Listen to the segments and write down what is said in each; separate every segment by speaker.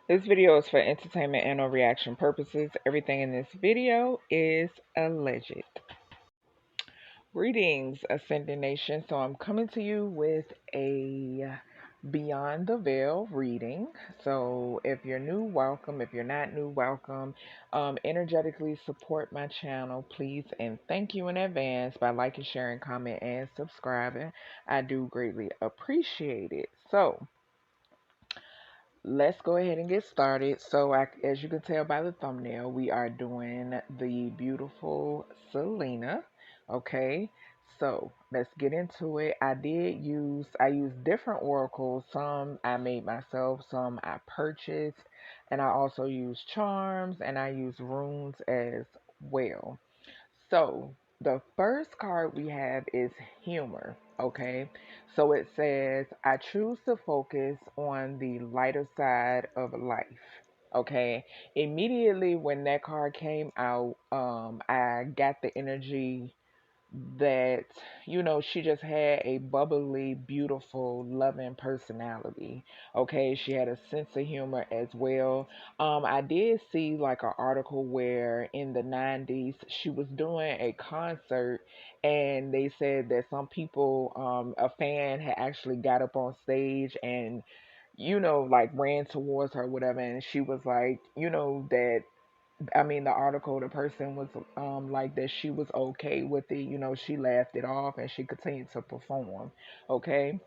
Speaker 1: This video is for entertainment and or reaction purposes. Everything in this video is alleged. Greetings, Ascending Nation. So I'm coming to you with a Beyond the Veil reading. So if you're new, welcome. If you're not new, welcome. Energetically support my channel, please, and thank you in advance by liking, sharing, comment, and subscribing. I do greatly appreciate it. So let's go ahead and get started. So, as you can tell by the thumbnail, we are doing the beautiful Selena. Okay, so let's get into it. I used different oracles. Some I made myself, some I purchased, and I also used charms and I used runes as well. So the first card we have is humor. Okay. So it says, I choose to focus on the lighter side of life. Okay. Immediately when that card came out, I got the energy that she just had a bubbly, beautiful, loving personality. Okay, she had a sense of humor as well. I did see like an article where in the 90s she was doing a concert, and they said that some people, a fan had actually got up on stage and like ran towards her, whatever, and she was like, that the article, the person was like that she was okay with it. She laughed it off and she continued to perform. Okay.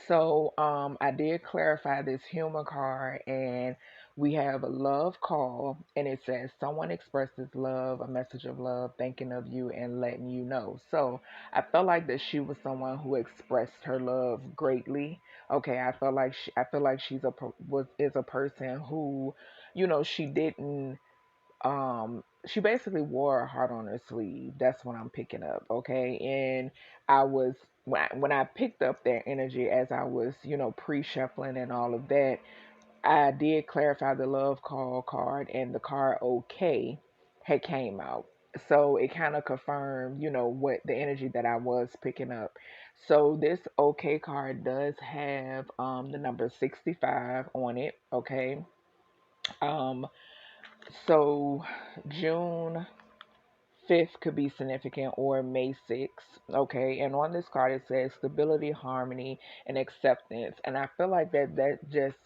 Speaker 1: So I did clarify this humor card, and we have a love call, and it says someone expresses love, a message of love, thinking of you and letting you know. So I felt like that she was someone who expressed her love greatly. Okay, I feel like she's is a person who, she didn't she basically wore a heart on her sleeve. That's what I'm picking up. Okay. And I was when I picked up that energy as I was, pre-shuffling and all of that, I did clarify the love call card, and the card okay had came out. So it kind of confirmed, what the energy that I was picking up. So this okay card does have the number 65 on it. Okay. Um so June 5th could be significant, or May 6th. Okay. And on this card, it says stability, harmony, and acceptance. And I feel like that just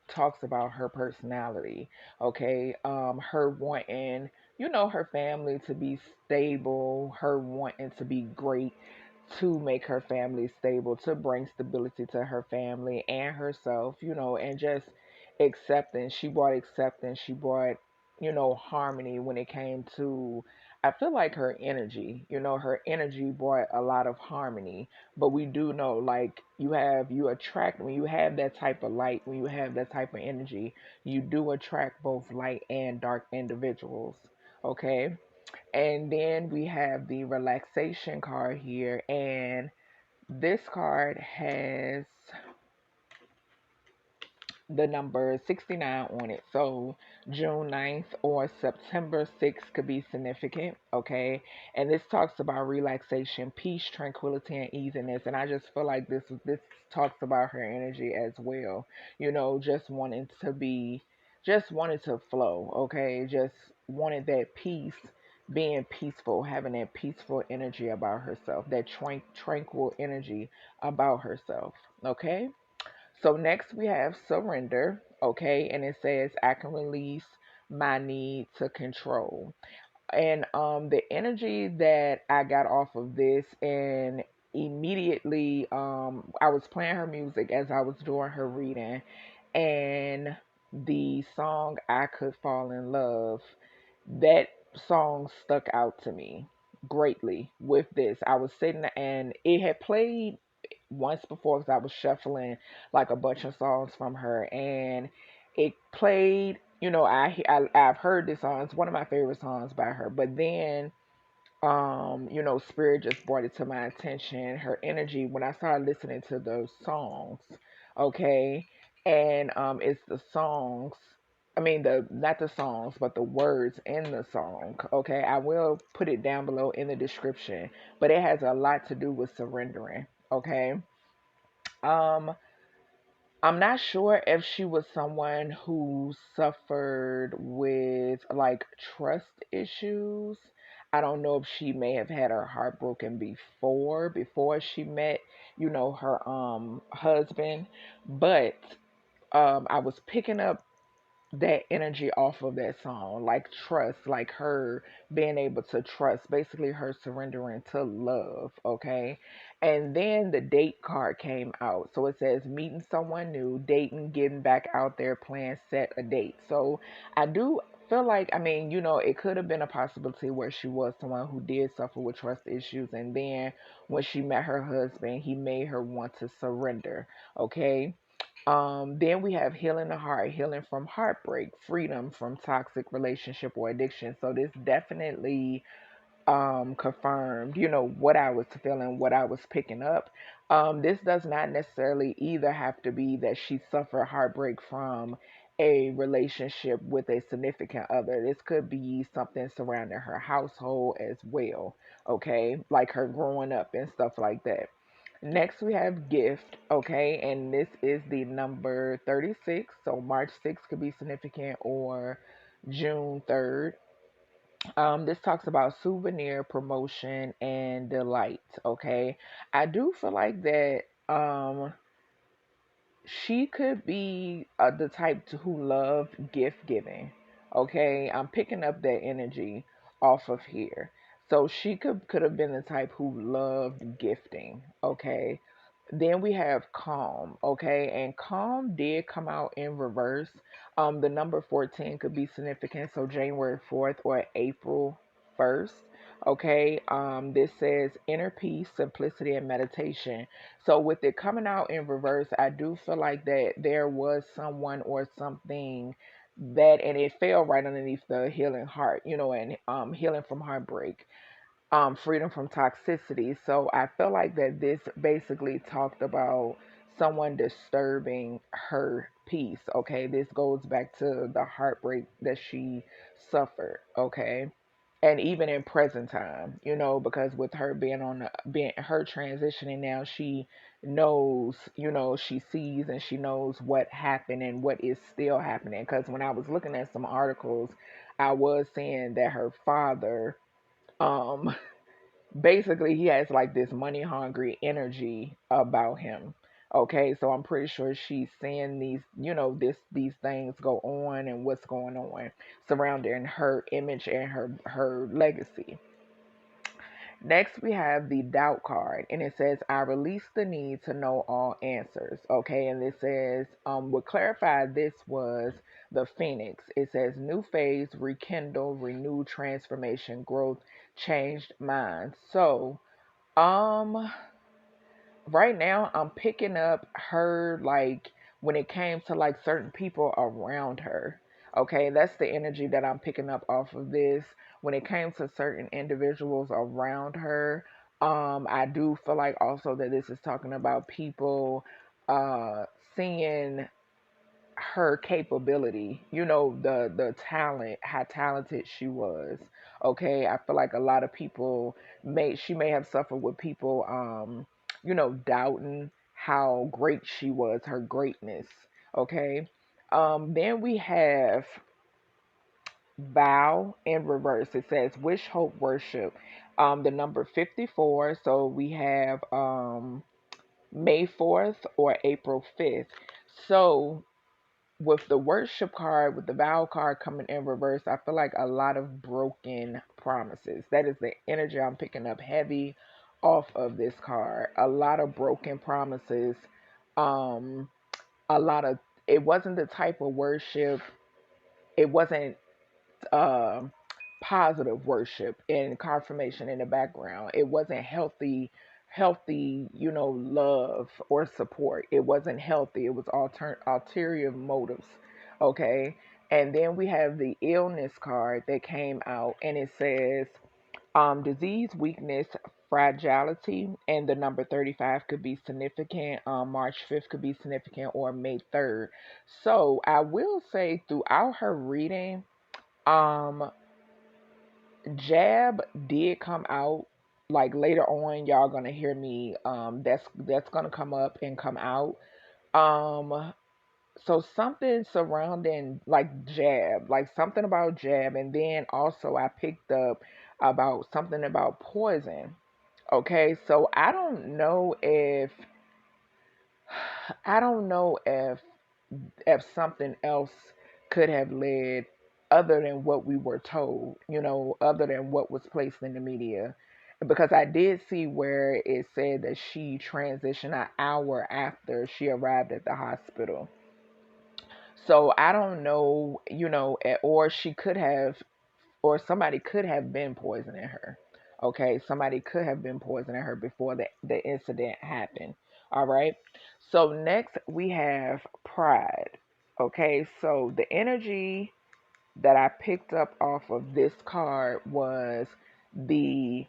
Speaker 1: talks about her personality. Okay. Her wanting, her family to be stable, her wanting to be great, to make her family stable, to bring stability to her family and herself, and just acceptance. She brought acceptance. She brought, harmony when it came to, I feel like her energy brought a lot of harmony. But we do know, like, you attract, when you have that type of light, when you have that type of energy, you do attract both light and dark individuals. Okay. And then we have the relaxation card here, and this card has the number 69 on it. So June 9th or September 6th could be significant, okay? And this talks about relaxation, peace, tranquility, and easiness. And I just feel like this talks about her energy as well. Just wanting to be, just wanted to flow, okay? Just wanted that peace, being peaceful, having that peaceful energy about herself, that tranquil energy about herself, okay? So next we have surrender, okay, and it says I can release my need to control. And the energy that I got off of this, and immediately I was playing her music as I was doing her reading, and the song I Could Fall in Love, that song stuck out to me greatly with this. I was sitting and it had played once before because I was shuffling like a bunch of songs from her, and it played. I've heard this song. It's one of my favorite songs by her. But then, Spirit just brought it to my attention. Her energy when I started listening to those songs. Okay, and it's the songs. I mean, the not the songs, but the words in the song. Okay, I will put it down below in the description. But it has a lot to do with surrendering. Okay. Um, I'm not sure if she was someone who suffered with like trust issues. I don't know if she may have had her heart broken before she met, her husband, but I was picking up that energy off of that song, like trust, like her being able to trust, basically her surrendering to love, okay? And then the date card came out. So it says meeting someone new, dating, getting back out there, plan, set a date. So I do feel like, I mean, it could have been a possibility where she was someone who did suffer with trust issues. And then when she met her husband, he made her want to surrender, okay? Then we have healing the heart, healing from heartbreak, freedom from toxic relationship or addiction. So this definitely confirmed, what I was feeling, what I was picking up. This does not necessarily either have to be that she suffered heartbreak from a relationship with a significant other. This could be something surrounding her household as well, okay? Like her growing up and stuff like that. Next, we have gift, okay, and this is the number 36. So March 6th could be significant or June 3rd. This talks about souvenir, promotion, and delight, okay. I do feel like that she could be the type who love gift giving. Okay, I'm picking up that energy off of here. So she could have been the type who loved gifting. Okay. Then we have calm. Okay, and calm did come out in reverse. The number 14 could be significant. So January 4th or April 1st. Okay. This says inner peace, simplicity, and meditation. So with it coming out in reverse, I do feel like that there was someone or something that, and it fell right underneath the healing heart, and healing from heartbreak, freedom from toxicity. So I feel like that this basically talked about someone disturbing her peace. Okay, this goes back to the heartbreak that she suffered. Okay, and even in present time, because with her being being her transitioning now, she knows, she sees and she knows what happened and what is still happening. Because when I was looking at some articles, I was seeing that her father, um basically he has like this money hungry energy about him. Okay, so I'm pretty sure she's seeing these, these things go on and what's going on surrounding her image and her legacy. Next, we have the doubt card, and it says, I release the need to know all answers. Okay, and it says, what clarified this was the phoenix. It says, new phase, rekindle, renew, transformation, growth, changed minds. So, um, right now I'm picking up her like when it came to like certain people around her. Okay, that's the energy that I'm picking up off of this. When it came to certain individuals around her, I do feel like also that this is talking about people seeing her capability, the talent, how talented she was. Okay, I feel like a lot of people she may have suffered with people doubting how great she was, her greatness. Okay. Then we have vow in reverse. It says wish, hope, worship. The number 54. So we have May 4th or April 5th. So with the worship card, with the vow card coming in reverse, I feel like a lot of broken promises. That is the energy I'm picking up heavy off of this card. A lot of broken promises. Um, a lot of it wasn't the type of worship. It wasn't um positive worship and confirmation in the background. It wasn't healthy, love or support. It wasn't healthy. It was ulterior motives. Okay. And then we have the illness card that came out, and it says disease, weakness, fragility, and the number 35 could be significant. March 5th could be significant, or May 3rd. So I will say throughout her reading, um, Jab did come out like later on. Y'all gonna hear me. That's gonna come up and come out. Um, so something surrounding like jab, like something about jab, and then also I picked up about something about poison. Okay, so I don't know if something else could have led other than what we were told, other than what was placed in the media. Because I did see where it said that she transitioned an hour after she arrived at the hospital. So I don't know, or she could have, or somebody could have been poisoning her. Okay, somebody could have been poisoning her before the incident happened. All right. So next we have pride. Okay, so the energy that I picked up off of this card was the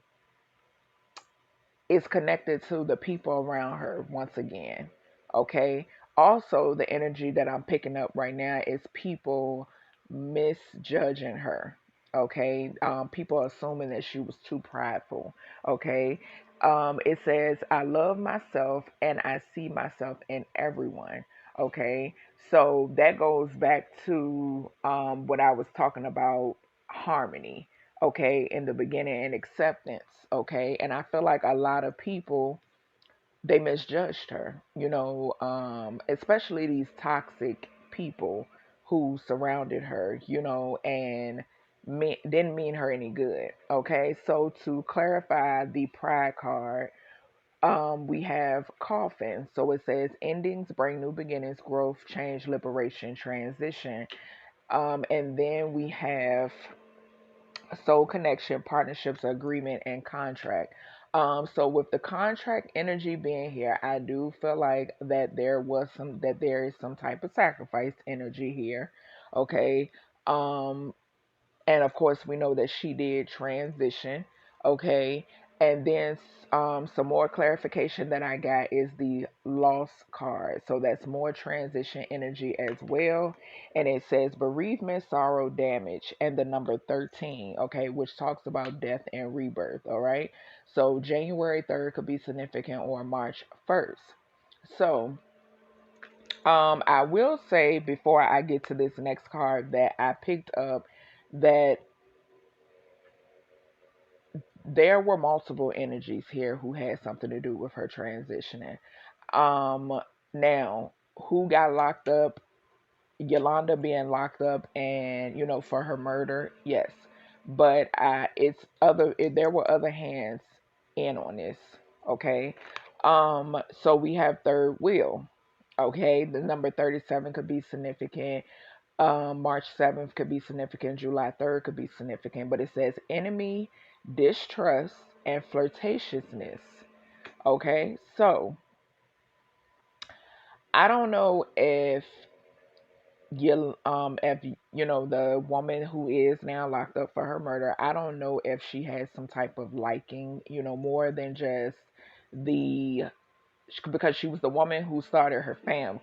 Speaker 1: is connected to the people around her once again. Okay. Also, the energy that I'm picking up right now is people misjudging her. Okay. People assuming that she was too prideful. Okay. It says, I love myself and I see myself in everyone. Okay. So that goes back to what I was talking about, harmony, okay, in the beginning, and acceptance, okay. And I feel like a lot of people, they misjudged her, especially these toxic people who surrounded her, and didn't mean her any good. Okay, so to clarify the pride card, we have coffin. So it says endings bring new beginnings, growth, change, liberation, transition. And then we have soul connection, partnerships, agreement, and contract. So with the contract energy being here, I do feel like that there is some type of sacrifice energy here. Okay. Um, and of course we know that she did transition. Okay. And then some more clarification that I got is the loss card, so that's more transition energy as well. And it says bereavement, sorrow, damage, and the number 13, okay, which talks about death and rebirth. All right, so January 3rd could be significant, or March 1st. So I will say before I get to this next card that I picked up that there were multiple energies here who had something to do with her transitioning. Now, who got locked up? Yolanda being locked up, and for her murder, yes. But there were other hands in on this. Okay. So we have third wheel. Okay, the number 37 could be significant. March 7th could be significant. July 3rd could be significant. But it says enemy, distrust, and flirtatiousness. Okay, so I don't know if the woman who is now locked up for her murder, I don't know if she has some type of liking, more than just the because she was the woman who started her fan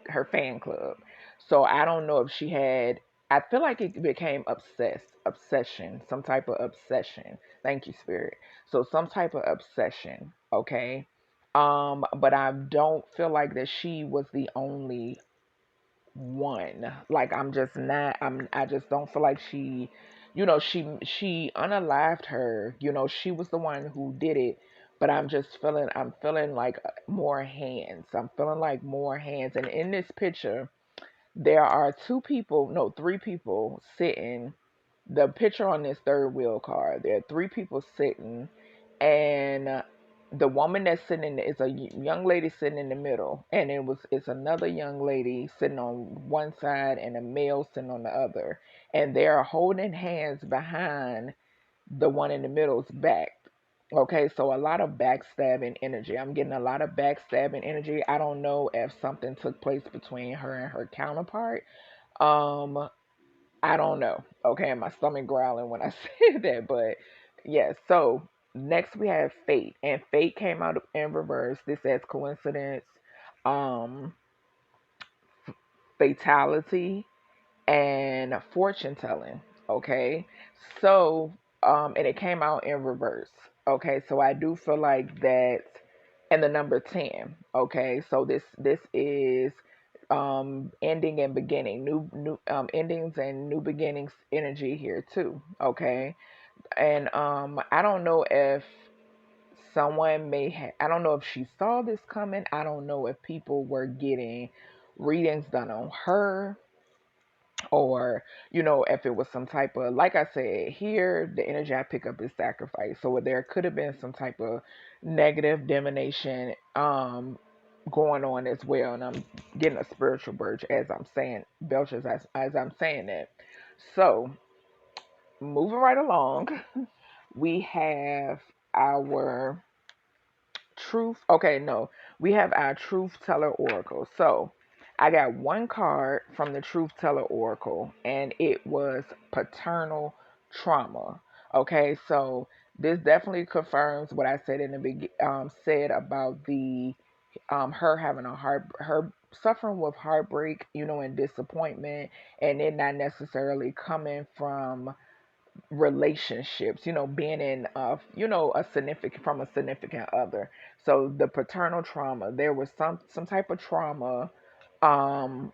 Speaker 1: club. So I don't know if she had. I feel like it became obsession, some type of obsession. Thank you, spirit. So some type of obsession. Okay. But I don't feel like that she was the only one. Like I'm just not. I just don't feel like she unalived her. She was the one who did it. But I'm feeling like more hands. I'm feeling like more hands. And in this picture, there are two people, no, three people sitting. The picture on this third wheel card, there are three people sitting, and the woman that's sitting in is a young lady sitting in the middle, and it's another young lady sitting on one side and a male sitting on the other, and they are holding hands behind the one in the middle's back. Okay, so a lot of backstabbing energy. I'm getting a lot of backstabbing energy. I don't know if something took place between her and her counterpart. Um, I don't know. Okay, my stomach growling when I said that, but yeah. So next we have fate, and fate came out in reverse. This says coincidence, um, fatality, and fortune telling. Okay, so and it came out in reverse. Okay, so I do feel like that, and the number 10. Okay, so this is ending and beginning, new endings and new beginnings energy here too. Okay, and I don't know if someone may have, I don't know if she saw this coming. I don't know if people were getting readings done on her, or if it was some type of, like I said, here the energy I pick up is sacrifice. So there could have been some type of negative divination going on as well. And I'm getting a spiritual birch as I'm saying belches as I'm saying that. So moving right along, we have our truth. Okay, no, we have our truth teller oracle. So I got one card from the truth teller oracle, and it was paternal trauma. Okay, so this definitely confirms what I said in the said about the her having her suffering with heartbreak, and disappointment, and it not necessarily coming from relationships, being in a significant, from a significant other. So the paternal trauma, there was some type of trauma um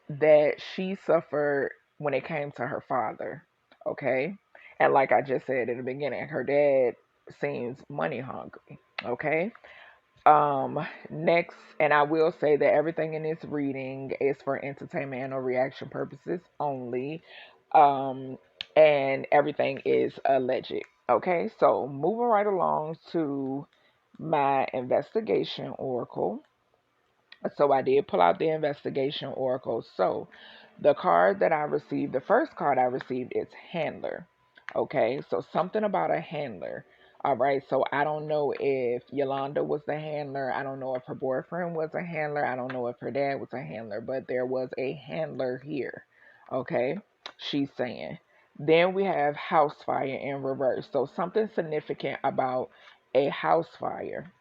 Speaker 1: that she suffered when it came to her father. Okay, and like I just said in the beginning, her dad seems money hungry. Okay. Next, and I will say that everything in this reading is for entertainment or reaction purposes only. Um, and everything is alleged. Okay, so moving right along to my investigation oracle. So I did pull out the investigation oracle. So the card that I received, the first card I received is handler. Okay, so something about a handler. All right, so I don't know if Yolanda was the handler. I don't know if her boyfriend was a handler. I don't know if her dad was a handler, but there was a handler here. Okay, she's saying. Then we have house fire in reverse. So something significant about a house fire.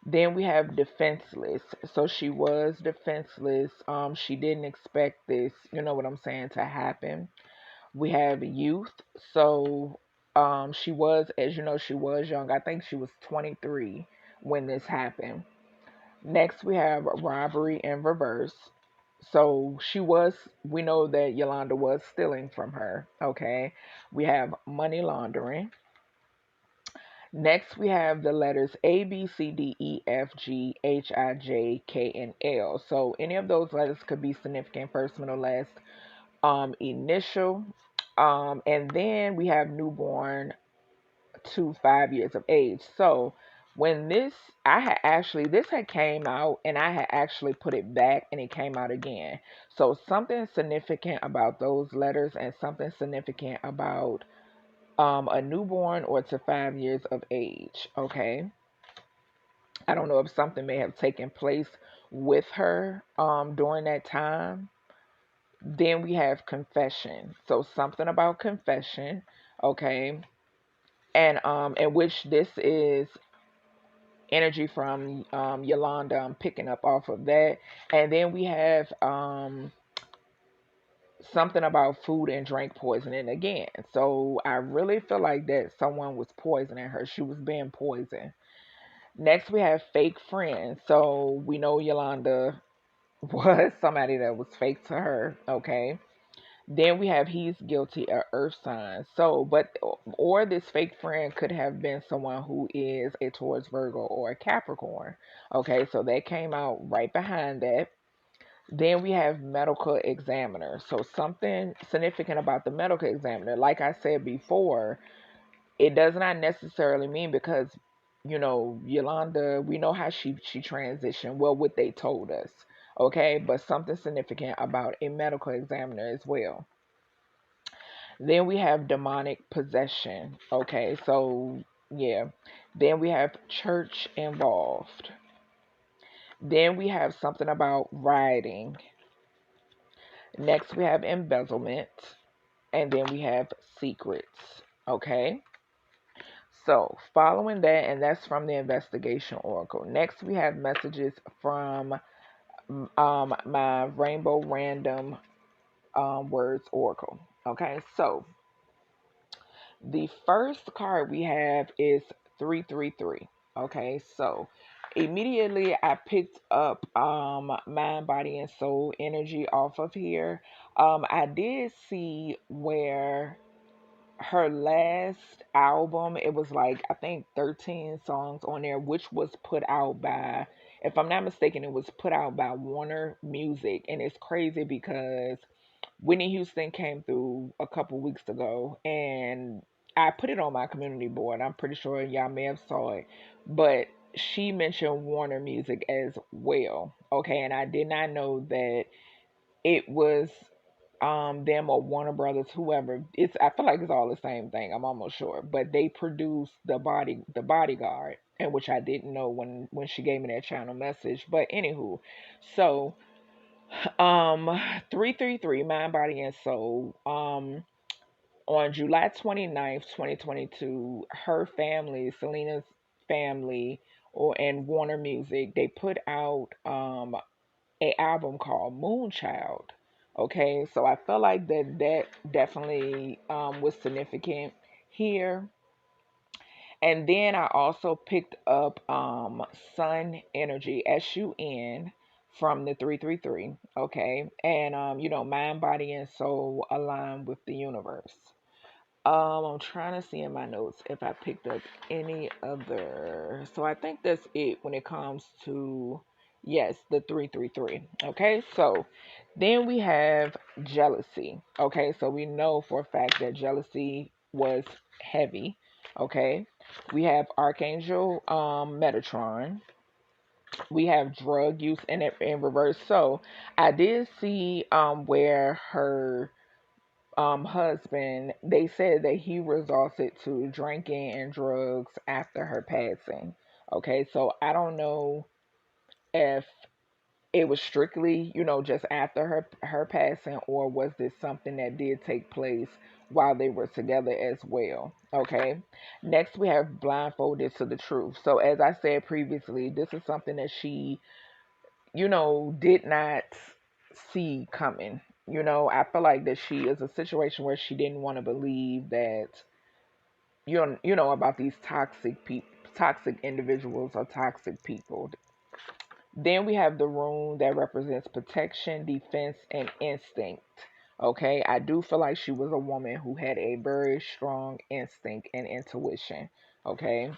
Speaker 1: Then we have defenseless. So she was defenseless. She didn't expect this, you know what I'm saying, to happen. We have youth. So she was, as you know, she was young. I think she was 23 when this happened. Next we have robbery in reverse. So we know that Yolanda was stealing from her. Okay. We have money laundering. Next, we have the letters A, B, C, D, E, F, G, H, I, J, K, and L. So any of those letters could be significant, first, middle, last, initial. And then we have newborn to 5 years of age. So when this had came out, and I had actually put it back and it came out again. So something significant about those letters, and something significant about a newborn or to 5 years of age. Okay. I don't know if something may have taken place with her during that time. Then we have confession. So something about confession. Okay. And in which this is energy from Yolanda. I'm picking up off of that. And then we have something about food and drink poisoning again. So I really feel like that someone was poisoning her. She was being poisoned. Next, we have fake friends. So we know Yolanda was somebody that was fake to her. Okay. Then we have he's guilty of earth signs. So, or this fake friend could have been someone who is a Taurus, Virgo, or a Capricorn. Okay. So that came out right behind that. Then we have medical examiner. So something significant about the medical examiner. Like I said before, it does not necessarily mean, because Yolanda, we know how she transitioned. Well, what they told us, okay, but something significant about a medical examiner as well. Then we have demonic possession. Okay, so yeah. Then we have church involved. Then we have something about rioting. Next we have embezzlement, and then we have secrets. Okay. So, following that, and that's from the investigation oracle. Next, we have messages from my rainbow random words oracle. Okay, so the first card we have is 333. Okay, so immediately I picked up mind, body, and soul energy off of here. I did see where her last album, it was like I think 13 songs on there, which was put out by, if I'm not mistaken, it was put out by Warner Music. And it's crazy because Whitney Houston came through a couple weeks ago, and I put it on my community board. I'm pretty sure y'all may have saw it, but she mentioned Warner Music as well. Okay, and I did not know that it was them or Warner Brothers, whoever. It's, I feel like it's all the same thing. I'm almost sure, but they produced the Bodyguard, and which I didn't know when she gave me that channel message. But anywho, so um 333 Mind, Body, and Soul. On July 29th, 2022, her family, Selena's family, or and Warner Music, they put out a album called Moonchild. Okay, so I felt like that definitely was significant here. And then I also picked up Sun Energy, SUN, from the 333. Okay, and mind, body, and soul align with the universe. I'm trying to see in my notes if I picked up any other. So I think that's it when it comes to, yes, the 333. Okay, so then we have jealousy. Okay, so we know for a fact that jealousy was heavy. Okay, we have Archangel Metatron. We have drug use in reverse. So I did see where her husband, they said that he resorted to drinking and drugs after her passing. Okay, so I don't know if it was strictly, just after her passing, or was this something that did take place while they were together as well. Okay, next we have blindfolded to the truth. So as I said previously, this is something that she, did not see coming. I feel like that she is a situation where she didn't want to believe that, about these toxic individuals or toxic people. Then we have the rune that represents protection, defense, and instinct. Okay, I do feel like she was a woman who had a very strong instinct and intuition. Okay,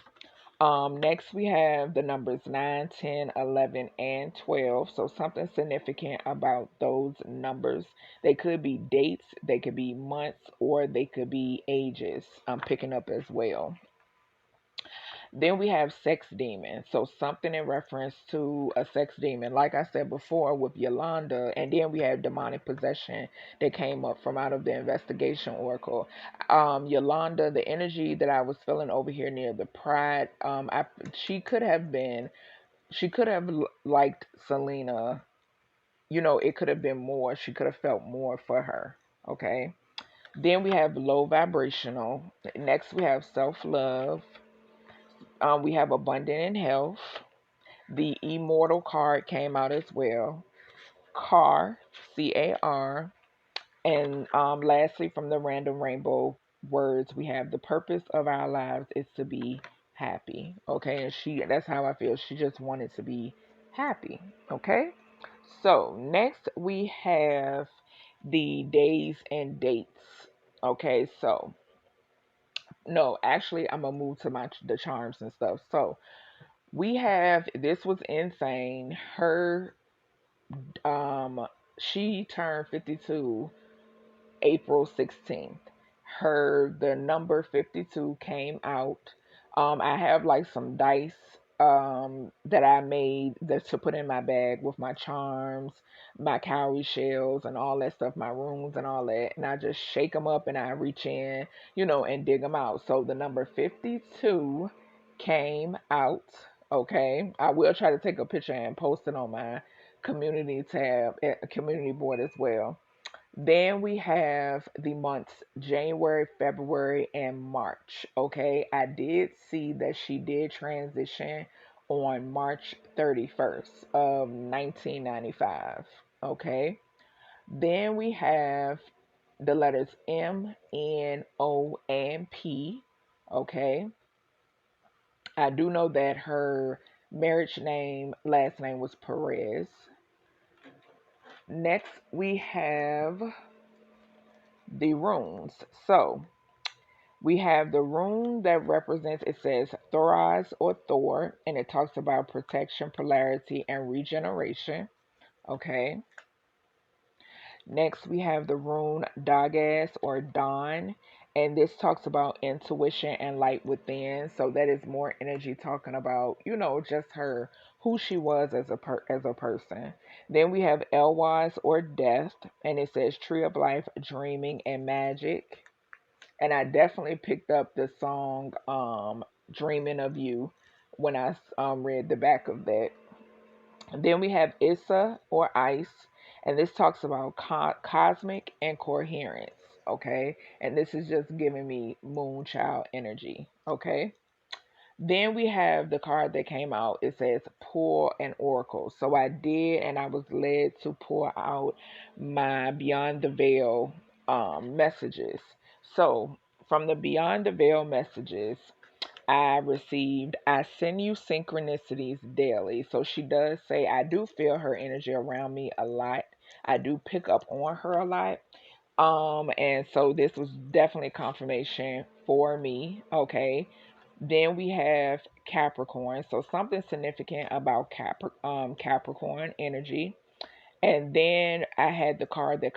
Speaker 1: next we have the numbers 9, 10, 11, and 12. So something significant about those numbers. They could be dates, they could be months, or they could be ages. I'm picking up as well. Then we have sex demon. So something in reference to a sex demon, like I said before with Yolanda. And then we have demonic possession that came up from out of the investigation oracle. Yolanda, the energy that I was feeling over here near the pride, she could have been, she could have liked Selena. It could have been more. She could have felt more for her. Okay. Then we have low vibrational. Next we have self love. We have abundant in health. The immortal card came out as well. Car, CAR. And lastly, from the random rainbow words, we have the purpose of our lives is to be happy. Okay, and that's how I feel. She just wanted to be happy. Okay, so next we have the days and dates. Okay, so no, actually, I'm gonna move to the charms and stuff. So we have, this was insane. Her she turned 52 April 16th. The number 52 came out. I have like some dice that I made that to put in my bag with my charms, my cowrie shells, and all that stuff, my runes and all that. And I just shake them up and I reach in, and dig them out. So the number 52 came out. Okay. I will try to take a picture and post it on my community tab, community board as well. Then we have the months January, February, and March. Okay, I did see that she did transition on March 31st of 1995. Okay, then we have the letters M, N, O, and P. Okay, I do know that her Marriage name, last name was Perez. Next, we have the runes. So we have the rune that represents, it says Thoraz or Thor, and it talks about protection, polarity, and regeneration. Okay. Next, we have the rune Dagas or Dawn, and this talks about intuition and light within. So that is more energy talking about, just her, who she was as a person. Then we have Elwaz or Death, and it says Tree of Life, Dreaming, and Magic. And I definitely picked up the song "Dreaming of You" when I read the back of that. Then we have Issa or Ice, and this talks about cosmic incoherence. Okay, and this is just giving me moonchild energy. Okay. Then we have the card that came out. It says pull an oracle. So I did, and I was led to pull out my Beyond the Veil messages. So from the Beyond the Veil messages, I received, I send you synchronicities daily. So she does say, I do feel her energy around me a lot. I do pick up on her a lot. And so this was definitely confirmation for me. Okay. Then we have Capricorn. So something significant about Capricorn energy. And then I had the card that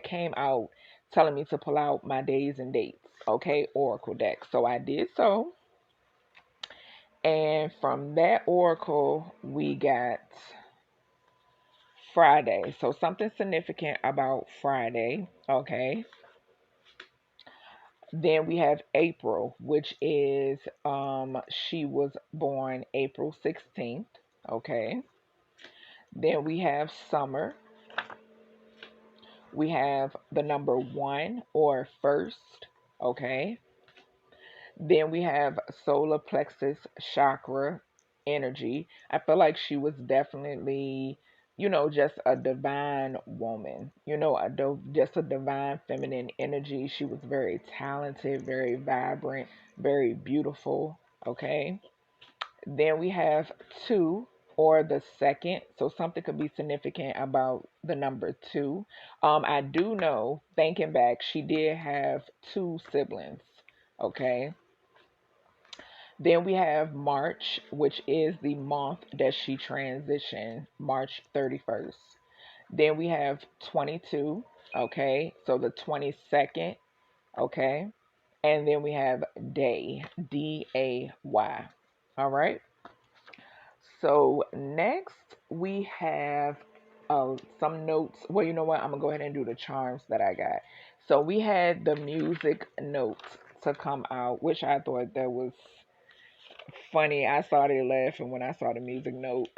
Speaker 1: came out telling me to pull out my days and dates. Okay, Oracle deck. So I did so. And from that Oracle, we got Friday. So something significant about Friday. Okay. Then we have April, which is she was born April 16th. Okay. Then we have summer. We have the number one or first. Okay. Then we have solar plexus chakra energy. I feel like she was definitely, just a divine woman, just a divine feminine energy. She was very talented, very vibrant, very beautiful. Okay. Then we have two or the second. So something could be significant about the number two. I do know, thinking back, she did have two siblings. Okay. Then we have March, which is the month that she transitioned, March 31st. Then we have 22, okay? So the 22nd, okay? And then we have day, Day. All right? So next we have some notes. Well, you know what? I'm going to go ahead and do the charms that I got. So we had the music notes to come out, which I thought that was funny. I started laughing when I saw the music note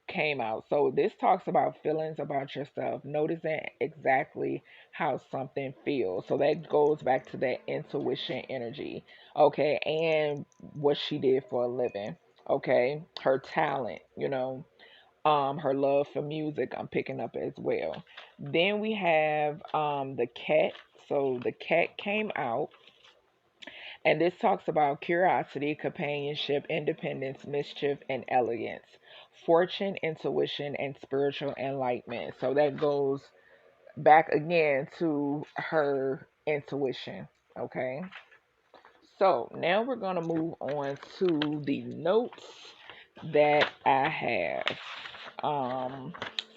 Speaker 1: came out. So this talks about feelings about yourself, noticing exactly how something feels. So that goes back to that intuition energy. Okay, and what she did for a living. Okay, her talent, her love for music I'm picking up as well. Then we have the cat. So the cat came out, and this talks about curiosity, companionship, independence, mischief, and elegance, fortune, intuition, and spiritual enlightenment. So that goes back again to her intuition. Okay. So now we're going to move on to the notes that I have.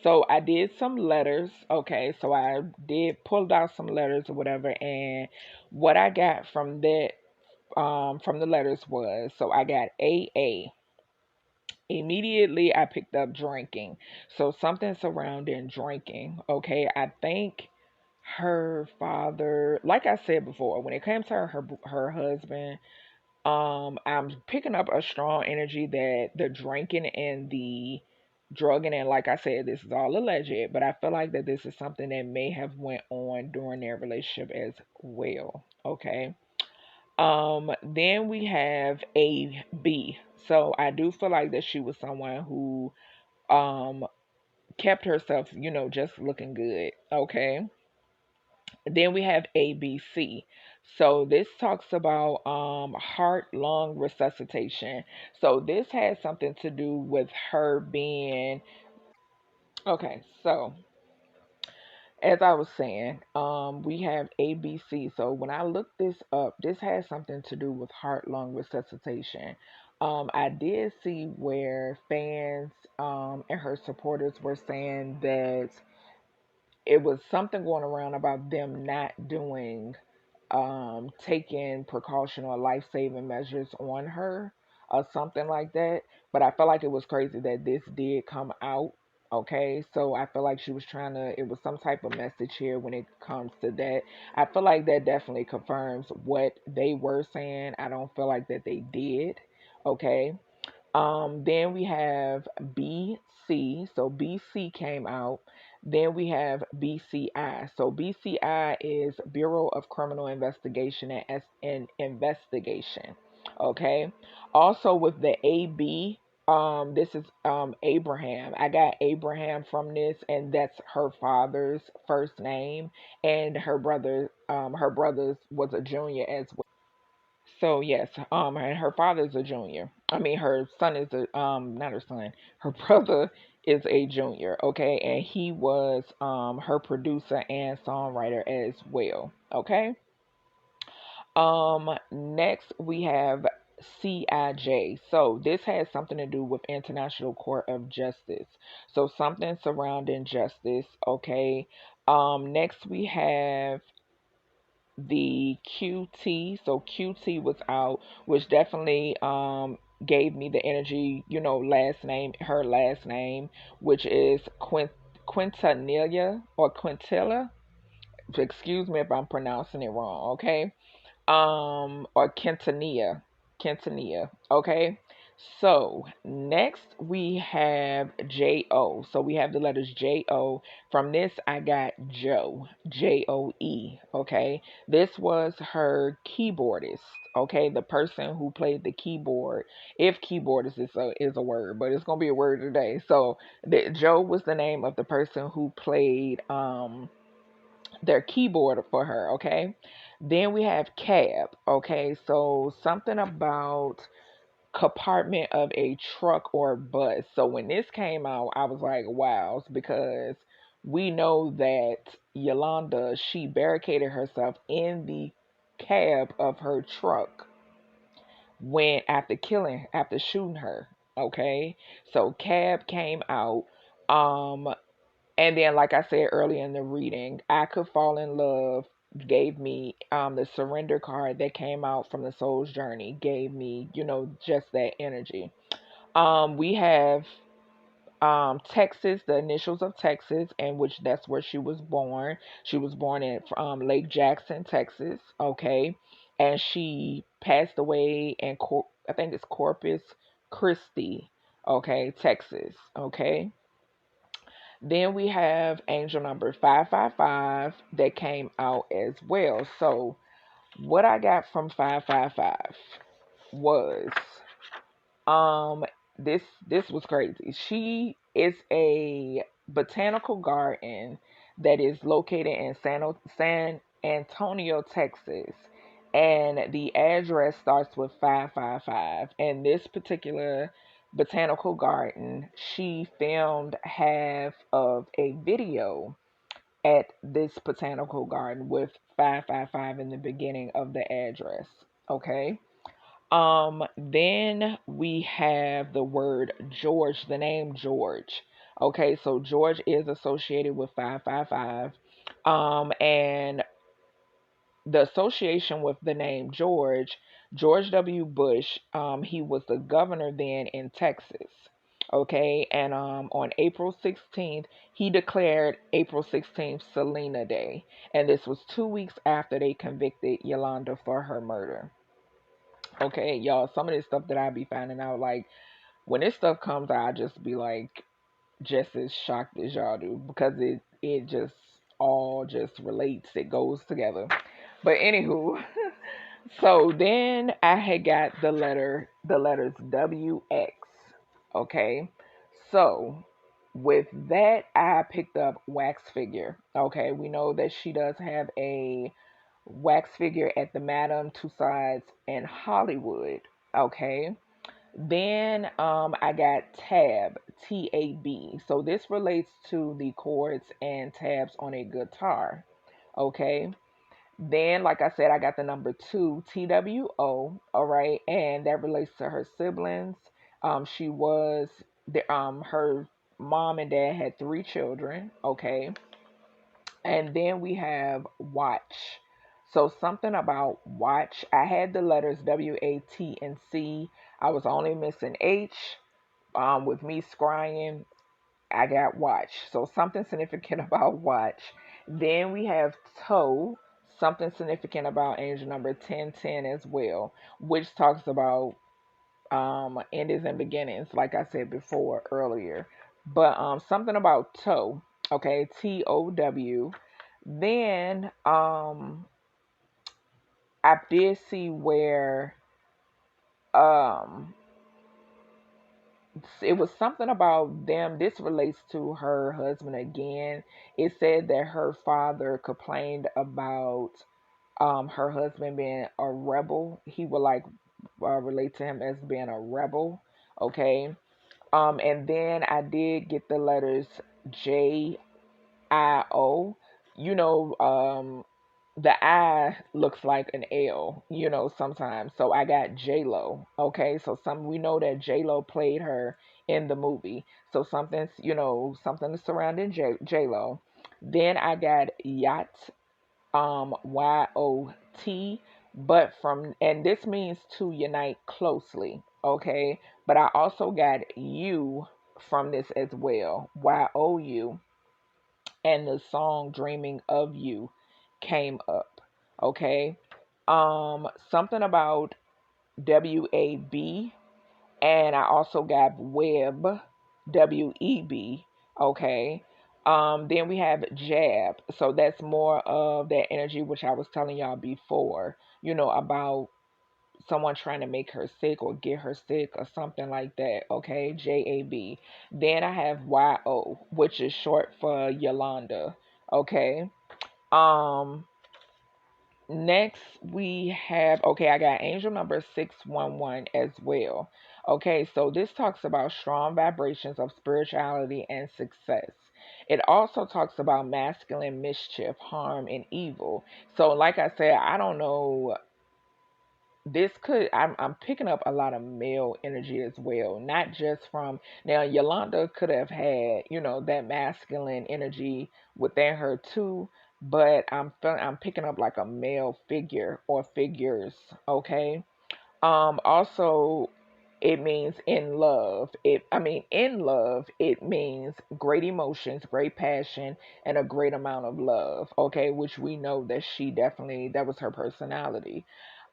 Speaker 1: So I did some letters. Okay. So I did pulled out some letters or whatever. And what I got from the letters was, so I got AA. Immediately I picked up drinking. So something surrounding drinking. Okay, I think her father, like I said before, when it comes to her husband, I'm picking up a strong energy that the drinking and the drugging, and like I said, this is all alleged, but I feel like that this is something that may have went on during their relationship as well. Okay. Then we have a B. So I do feel like that she was someone who um kept herself, just looking good. Okay. Then we have ABC. So this talks about heart lung resuscitation. So this has something to do with her being okay. So as I was saying, we have ABC. So when I looked this up, this has something to do with heart lung resuscitation. I did see where fans and her supporters were saying that it was something going around about them not doing taking precaution or life saving measures on her or something like that. But I felt like it was crazy that this did come out. Okay, so I feel like she was trying to, it was some type of message here when it comes to that. I feel like that definitely confirms what they were saying. I don't feel like that they did. Okay, then we have BC. So BC came out. Then we have BCI. So BCI is Bureau of Criminal Investigation and Investigation. Okay. Also with the AB, this is Abraham. I got Abraham from this, and that's her father's first name, and her brother's was a junior as well. So yes, and her father's a junior. I mean, her son is a not her son. Her brother is a junior. Okay, and he was her producer and songwriter as well. Okay. Next we have CIJ. So this has something to do with International Court of Justice. So something surrounding justice. Okay. Next we have the QT. So QT was out, which definitely gave me the energy, last name, her last name, which is Quintanilla or Quintilla. Excuse me if I'm pronouncing it wrong, okay? Or Quintanilla, okay? So next we have J-O. So we have the letters J-O. From this I got Joe, J-O-E, okay? This was her keyboardist, okay? The person who played the keyboard, if keyboardist is a word, but it's going to be a word today. So Joe was the name of the person who played their keyboard for her, okay? Then we have cab, okay? So something about compartment of a truck or bus. So when this came out, I was like, wow, because we know that Yolanda, she barricaded herself in the cab of her truck when after shooting her, okay? So cab came out. Um and then, like I said earlier in the reading, I Could Fall in Love gave me the surrender card that came out from the Soul's Journey, gave me, just that energy. We have Texas, the initials of Texas, and which that's where she was born. She was born in Lake Jackson, Texas, okay? And she passed away in, I think it's Corpus Christi, okay, Texas, okay? Then we have angel number 555 that came out as well. So, what I got from 555 was um this was crazy. She is a botanical garden that is located in San Antonio, Texas. And the address starts with 555. And this particular botanical garden, she filmed half of a video at this botanical garden with 555 in the beginning of the address. Okay. Then we have the word George, the name George. Okay, so George is associated with 555. And the association with the name George, George W. Bush, he was the governor then in Texas. Okay, and on April 16th, he declared April 16th Selena Day. And this was 2 weeks after they convicted Yolanda for her murder. Okay, y'all, some of this stuff that I be finding out, like when this stuff comes out, I just be like just as shocked as y'all do because it just all just relates, it goes together. But anywho, so then I had got the letters WX. Okay, so with that I picked up wax figure. Okay, we know that she does have a wax figure at the Madame Tussauds in Hollywood. Okay. Then I got tab, TAB. So this relates to the chords and tabs on a guitar. Okay. Then, like I said, I got the number two, TWO. All right. And that relates to her siblings. She was, her mom and dad had three children. Okay. And then we have watch. So something about watch. I had the letters WAT and C. I was only missing H. With me scrying, I got watch. So something significant about watch. Then we have toe. Something significant about angel number 1010 as well, which talks about endings and beginnings, like I said before earlier. But something about toe, okay, TOW. Then I did see where um it was something about them. This relates to her husband again. It said that her father complained about her husband being a rebel. He would like relate to him as being a rebel. Okay. And then I did get the letters JIO. You know, the I looks like an L, sometimes. So I got J Lo. Okay, so we know that J Lo played her in the movie. So something's, something surrounding J Lo. Then I got yacht, YOT, but and this means to unite closely. Okay, but I also got you from this as well, YOU, and the song Dreaming of You came up. Okay. Something about WAB, and I also got web, WEB. Okay. Then we have jab. So that's more of that energy which I was telling y'all before, about someone trying to make her sick or get her sick or something like that. Okay, JAB. Then I have YO, which is short for Yolanda. Okay. Um Next we have, okay, I got angel number 611 as well. Okay, so this talks about strong vibrations of spirituality and success. It also talks about masculine mischief, harm, and evil. So like I said, I don't know, this could, I'm picking up a lot of male energy as well, not just from, now Yolanda could have had, that masculine energy within her too, but I'm picking up like a male figure or figures. Okay. Also, it means in love. In love, it means great emotions, great passion, and a great amount of love. Okay, which we know that she definitely, that was her personality.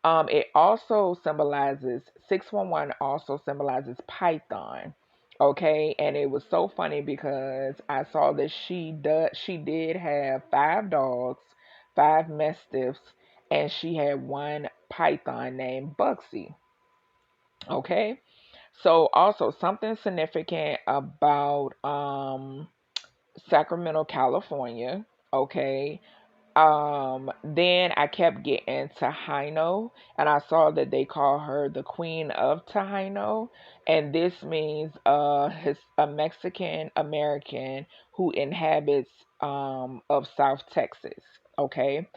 Speaker 1: It also symbolizes, 611 also symbolizes Python. Okay, and it was so funny because I saw that she did have five dogs, five mastiffs, and she had one python named Bugsy. Okay, so also something significant about Sacramento, California. Okay, then I kept getting Taino, and I saw that they call her the Queen of Taino, and this means a Mexican American who inhabits of South Texas. Okay,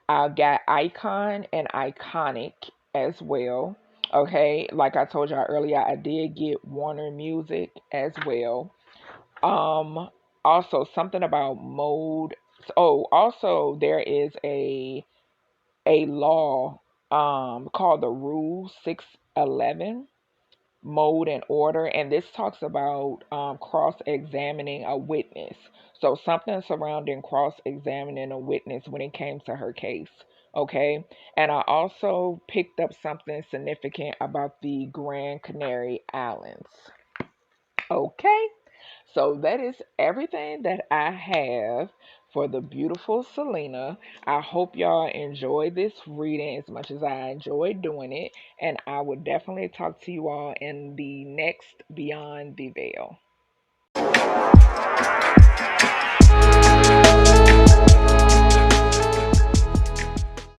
Speaker 1: I got icon and iconic as well. Okay, like I told y'all earlier, I did get Warner Music as well. Um, Also something about mode. Oh, also there is a law called the Rule 611, mode and order, and this talks about cross-examining a witness. So something surrounding cross-examining a witness when it came to her case. Okay, and I also picked up something significant about the Grand Canary Islands. Okay, so that is everything that I have for the beautiful Selena. I hope y'all enjoyed this reading as much as I enjoyed doing it. And I will definitely talk to you all in the next Beyond the Veil.